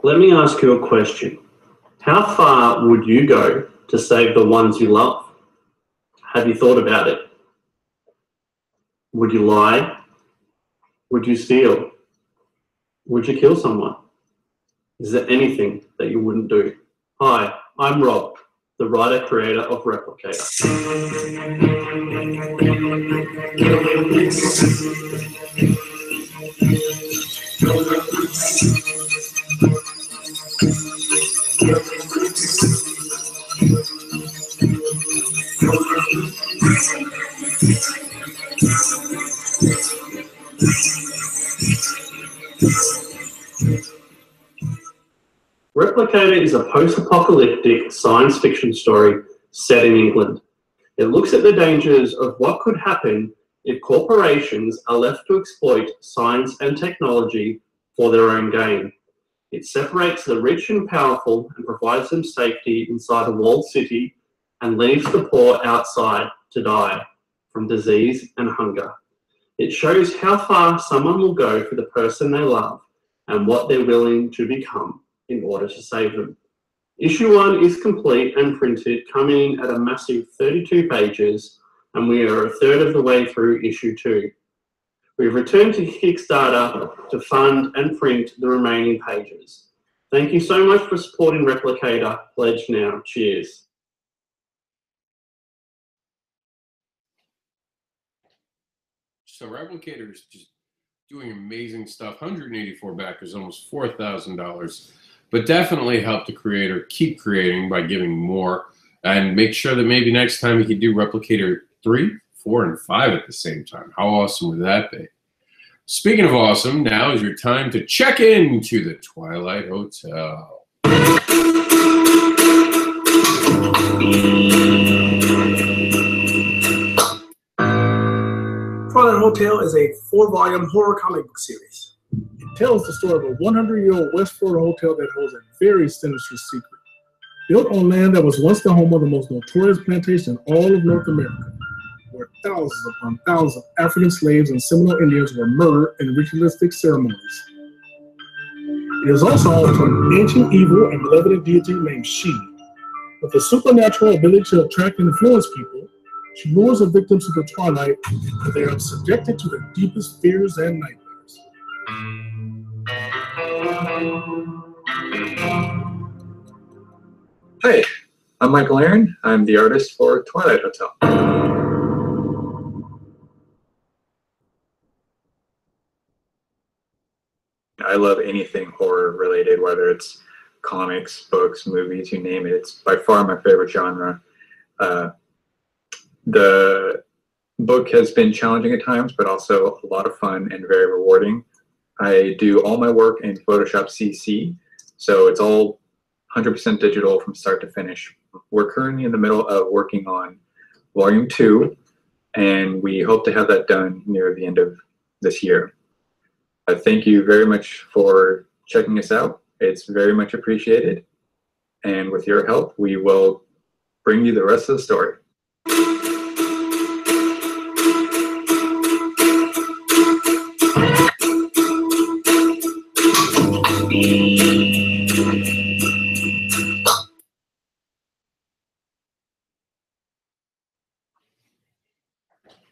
Let me ask you a question. How far would you go to save the ones you love? Have you thought about it? Would you lie? Would you steal? Would you kill someone? Is there anything that you wouldn't do? Hi, I'm Rob, the writer-creator of Replicator. Replicator is a post-apocalyptic science fiction story set in England. It looks at the dangers of what could happen if corporations are left to exploit science and technology for their own gain. It separates the rich and powerful and provides them safety inside a walled city and leaves the poor outside to die from disease and hunger. It shows how far someone will go for the person they love and what they're willing to become in order to save them. Issue 1 is complete and printed, coming in at a massive 32 pages, and we are a third of the way through issue 2. We've returned to Kickstarter to fund and print the remaining pages. Thank you so much for supporting Replicator. Pledge now. Cheers. So Replicator is just doing amazing stuff. 184 backers, almost $4,000. But definitely help the creator keep creating by giving more, and make sure that maybe next time he could do Replicator 3, 4, and 5 at the same time. How awesome would that be? Speaking of awesome, now is your time to check in to the Twilight Hotel. Twilight Hotel is a 4-volume horror comic book series. It tells the story of a 100-year-old West Florida hotel that holds a very sinister secret. Built on land that was once the home of the most notorious plantation in all of North America, where thousands upon thousands of African slaves and Seminole Indians were murdered in ritualistic ceremonies. It is also home to an ancient evil and malevolent deity named She. With a supernatural ability to attract and influence people, she lures her victims to the twilight, where they are subjected to the deepest fears and nightmares. Hi, I'm Michael Aaron. I'm the artist for Twilight Hotel. I love anything horror related, whether it's comics, books, movies, you name it. It's by far my favorite genre. The book has been challenging at times, but also a lot of fun and very rewarding. I do all my work in Photoshop CC, so it's all 100% digital from start to finish. We're currently in the middle of working on Volume 2, and we hope to have that done near the end of this year. Thank you very much for checking us out. It's very much appreciated. And with your help, we will bring you the rest of the story.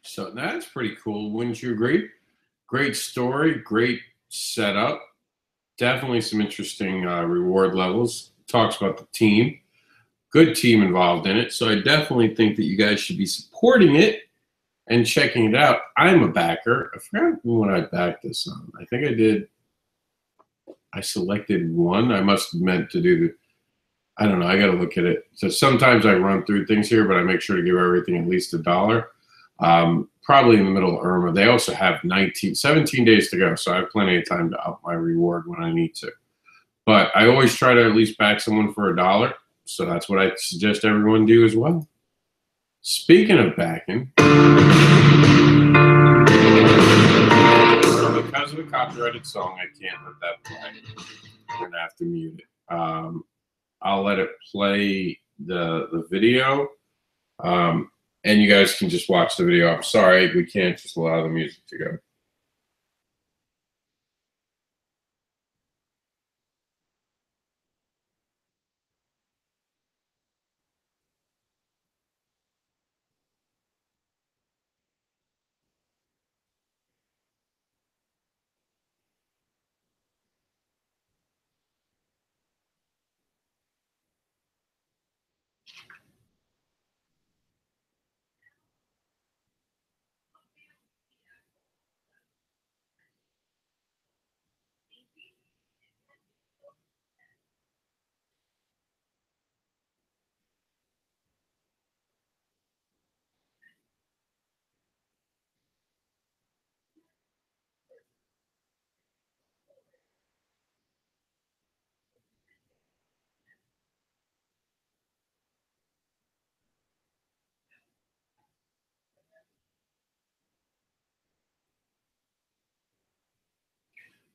So that's pretty cool, wouldn't you agree? Great story, great setup. Definitely some interesting reward levels. Talks about the team. Good team involved in it. So I definitely think that you guys should be supporting it and checking it out. I'm a backer. I forgot when I backed this on. I think I did. I selected one. I must have meant to do the, I don't know. I got to look at it. So sometimes I run through things here, but I make sure to give everything at least $1. Probably in the middle of Irma. They also have 17 days to go, so I have plenty of time to up my reward when I need to. But I always try to at least back someone for $1, so that's what I suggest everyone do as well. Speaking of backing, because of the copyrighted song, I can't let that play. I'm going to have to mute it. I'll let it play the video. And you guys can just watch the video. I'm sorry, we can't just allow the music to go.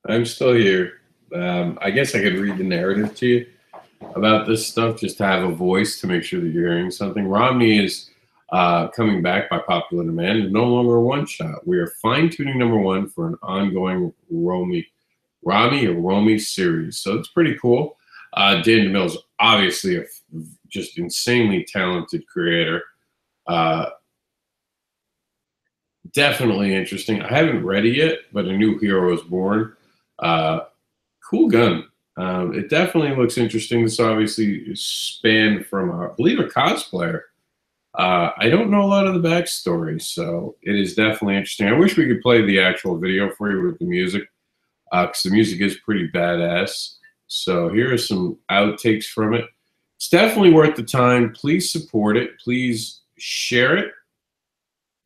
I'm still here. I guess I could read the narrative to you about this stuff, just to have a voice to make sure that you're hearing something. Romney is coming back by popular demand and no longer a one-shot. We are fine-tuning #1 for an ongoing Romy series. So it's pretty cool. Dan DeMille's obviously a just insanely talented creator. Definitely interesting. I haven't read it yet, but A New Hero is Born. Cool gun. It definitely looks interesting. This obviously spanned from, I believe, a cosplayer. I don't know a lot of the backstory, so it is definitely interesting. I wish we could play the actual video for you with the music, because the music is pretty badass. So here are some outtakes from it. It's definitely worth the time. Please support it. Please share it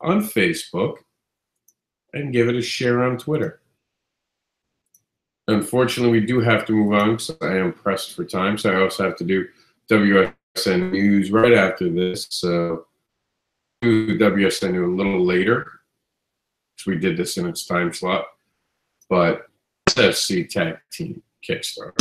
on Facebook and give it a share on Twitter. Unfortunately, we do have to move on because I am pressed for time. So I also have to do WSN News right after this. So do WSN News a little later, because we did this in its time slot. But SFC Tag Team Kickstarter.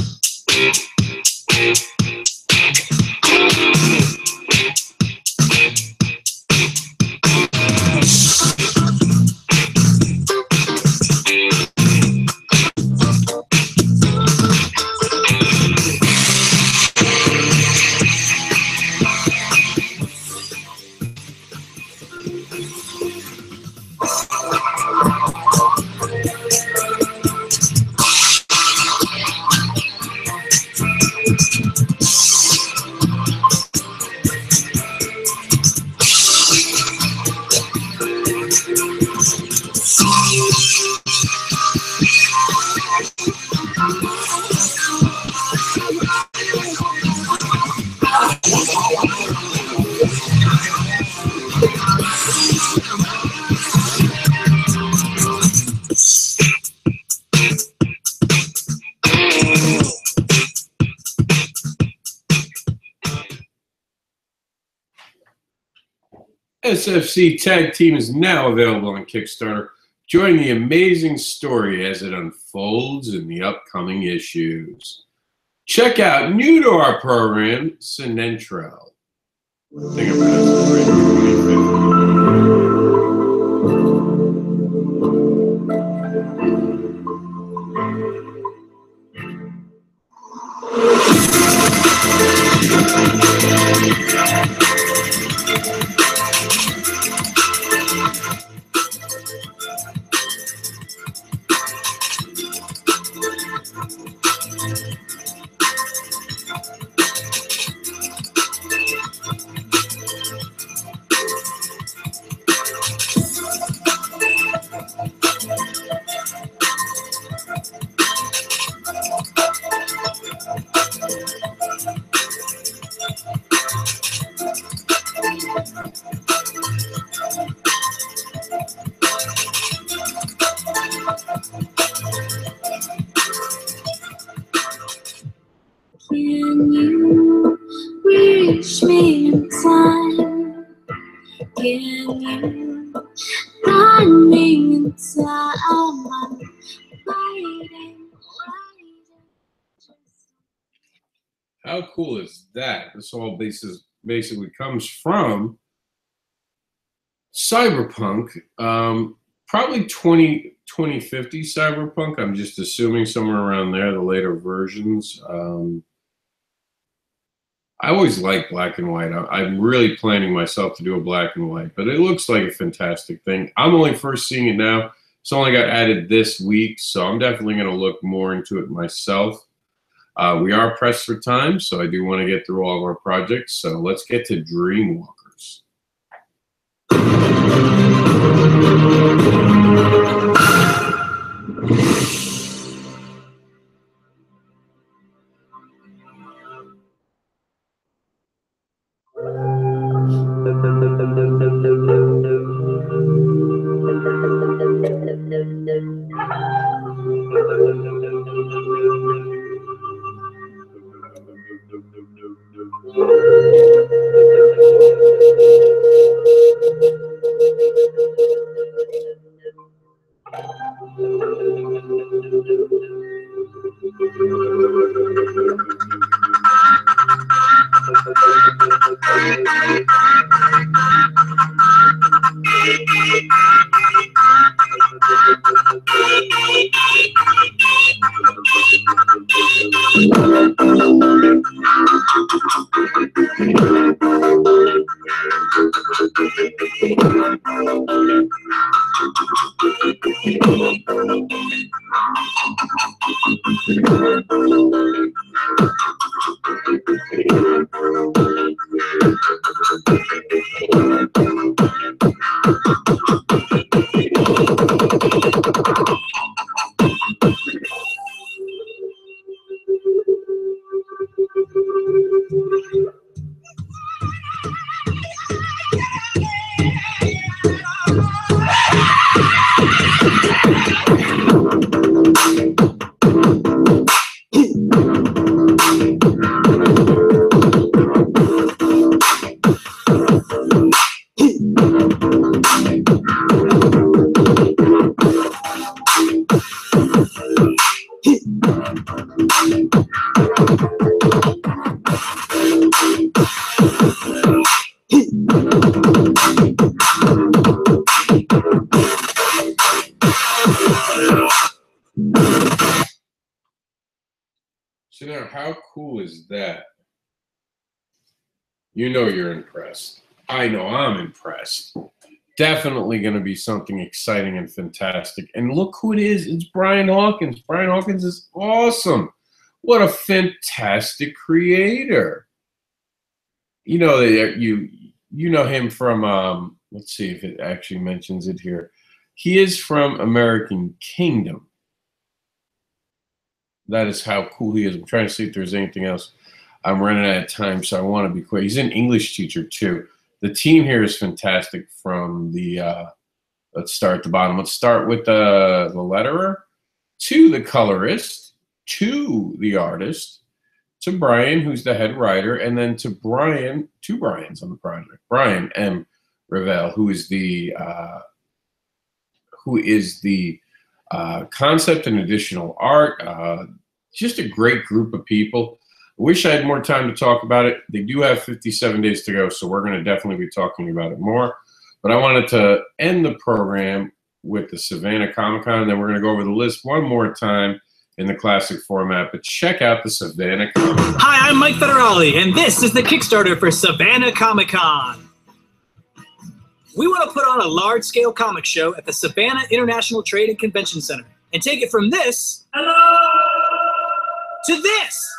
SFC Tag Team is now available on Kickstarter. Join the amazing story as it unfolds in the upcoming issues. Check out new to our program, Sinentrell. Think about it. 2050. Can you reach me in time? Can you find me in time? I'm waiting. How cool is that? This all basically comes from Cyberpunk, probably 2050 Cyberpunk. I'm just assuming somewhere around there, the later versions. I always like black and white. I'm really planning myself to do a black and white, but it looks like a fantastic thing. I'm only first seeing it now. It's only got added this week, so I'm definitely going to look more into it myself. We are pressed for time, so I do want to get through all of our projects. So let's get to Dreamwalkers. So now, how cool is that? You know you're impressed. I know I'm impressed. Definitely going to be something exciting and fantastic. And look who it is. It's Brian Hawkins. Brian Hawkins is awesome. What a fantastic creator. You know that you know him from let's see if it actually mentions it here. He is from American Kingdom. That is how cool he is. I'm trying to see if there's anything else. I'm running out of time, so I want to be quick. He's an English teacher too. The team here is fantastic. From the let's start at the bottom. Let's start with the letterer, to the colorist, to the artist, to Brian, who's the head writer, and then to Brian, two Brians on the project. Brian M. Ravel, who is the concept and additional art. Just a great group of people. I wish I had more time to talk about it. They do have 57 days to go, so we're going to definitely be talking about it more. But I wanted to end the program with the Savannah Comic-Con, and then we're going to go over the list one more time in the classic format. But check out the Savannah Comic-Con. Hi, I'm Mike Federale, and this is the Kickstarter for Savannah Comic-Con. We want to put on a large-scale comic show at the Savannah International Trade and Convention Center and take it from this to this.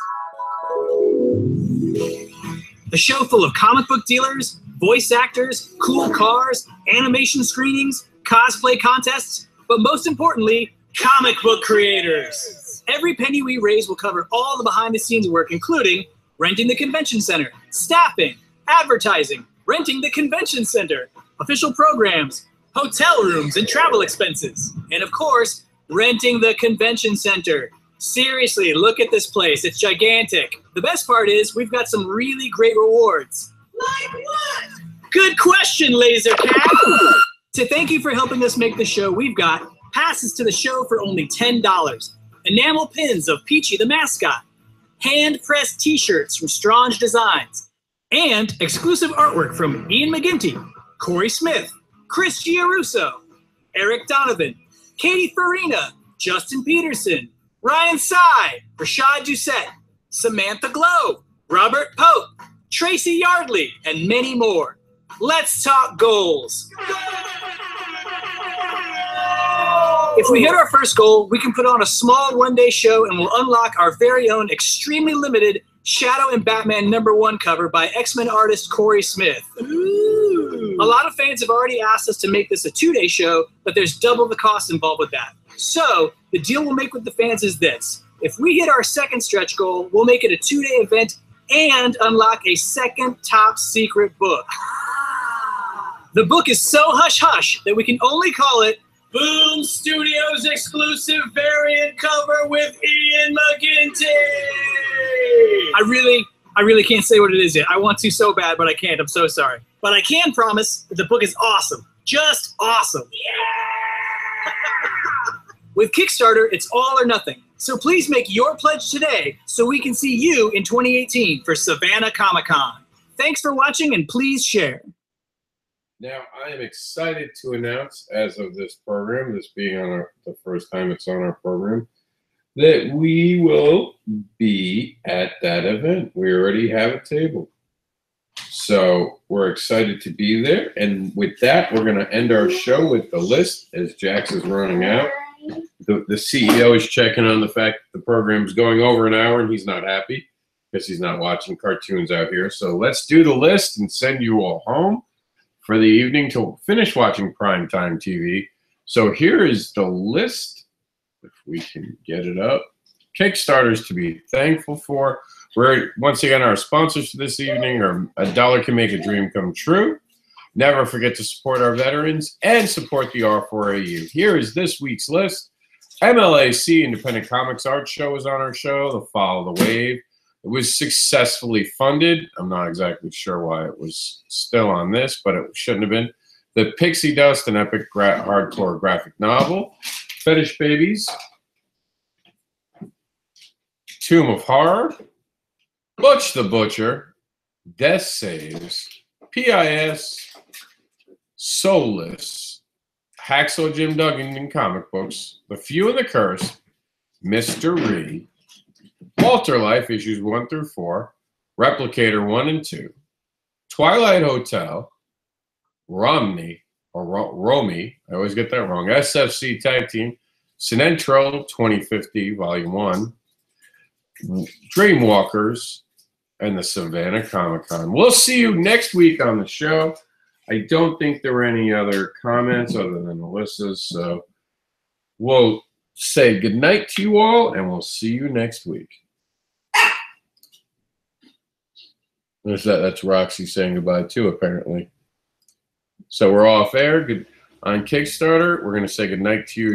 A show full of comic book dealers, voice actors, cool cars, animation screenings, cosplay contests, but most importantly, comic book creators. Every penny we raise will cover all the behind-the-scenes work, including renting the convention center, staffing, advertising, renting the convention center, official programs, hotel rooms and travel expenses, and of course, renting the convention center. Seriously, look at this place. It's gigantic. The best part is we've got some really great rewards. Like what? Good question, Laser Cat. To thank you for helping us make the show, we've got passes to the show for only $10, enamel pins of Peachy the mascot, hand-pressed t-shirts from Strange Designs, and exclusive artwork from Ian McGinty, Corey Smith, Chris Giarusso, Eric Donovan, Katie Farina, Justin Peterson, Ryan Sy, Rashad Doucette, Samantha Glow, Robert Pope, Tracy Yardley, and many more. Let's talk goals. If we hit our first goal, we can put on a small one-day show and we'll unlock our very own extremely limited Shadow and Batman #1 cover by X-Men artist Corey Smith. Ooh. A lot of fans have already asked us to make this a 2-day show, but there's double the cost involved with that. So the deal we'll make with the fans is this. If we hit our second stretch goal, we'll make it a 2-day event and unlock a second top secret book. The book is so hush-hush that we can only call it Boom Studios exclusive variant cover with Ian McGinty. I really can't say what it is yet. I want to so bad, but I can't. I'm so sorry. But I can promise that the book is awesome. Just awesome. Yeah! With Kickstarter, it's all or nothing. So please make your pledge today so we can see you in 2018 for Savannah Comic-Con. Thanks for watching and please share. Now, I am excited to announce, as of this program, this being on the first time it's on our program, that we will be at that event. We already have a table. So we're excited to be there. And with that, we're going to end our show with the list as Jax is running out. The CEO is checking on the fact that the program's going over an hour and he's not happy because he's not watching cartoons out here. So let's do the list and send you all home for the evening to finish watching primetime TV. So here is the list, if we can get it up. Kickstarters to be thankful for. We're, once again, our sponsors for this evening are $1 Can Make a Dream Come True. Never forget to support our veterans and support the R4AU. Here is this week's list. MLAC Independent Comics Art Show is on our show, the Follow the Wave. It was successfully funded. I'm not exactly sure why it was still on this, but it shouldn't have been. The Pixie Dust, an epic hardcore graphic novel. Fetish Babies. Tomb of Horror. Butch the Butcher. Death Saves. PIS. Soulless. Hacksaw Jim Duggan in comic books. The Few and the Curse. Mr. Ree. Alter Life, issues 1 through 4, Replicator 1 and 2, Twilight Hotel, Romy, I always get that wrong, SFC Tag Team, Sinentro 2050, Volume 1, Dreamwalkers, and the Savannah Comic-Con. We'll see you next week on the show. I don't think there were any other comments other than Alyssa's, so we'll say goodnight to you all, and we'll see you next week. There's that. That's Roxy saying goodbye too, apparently. So we're off air. Good on Kickstarter. We're going to say goodnight to you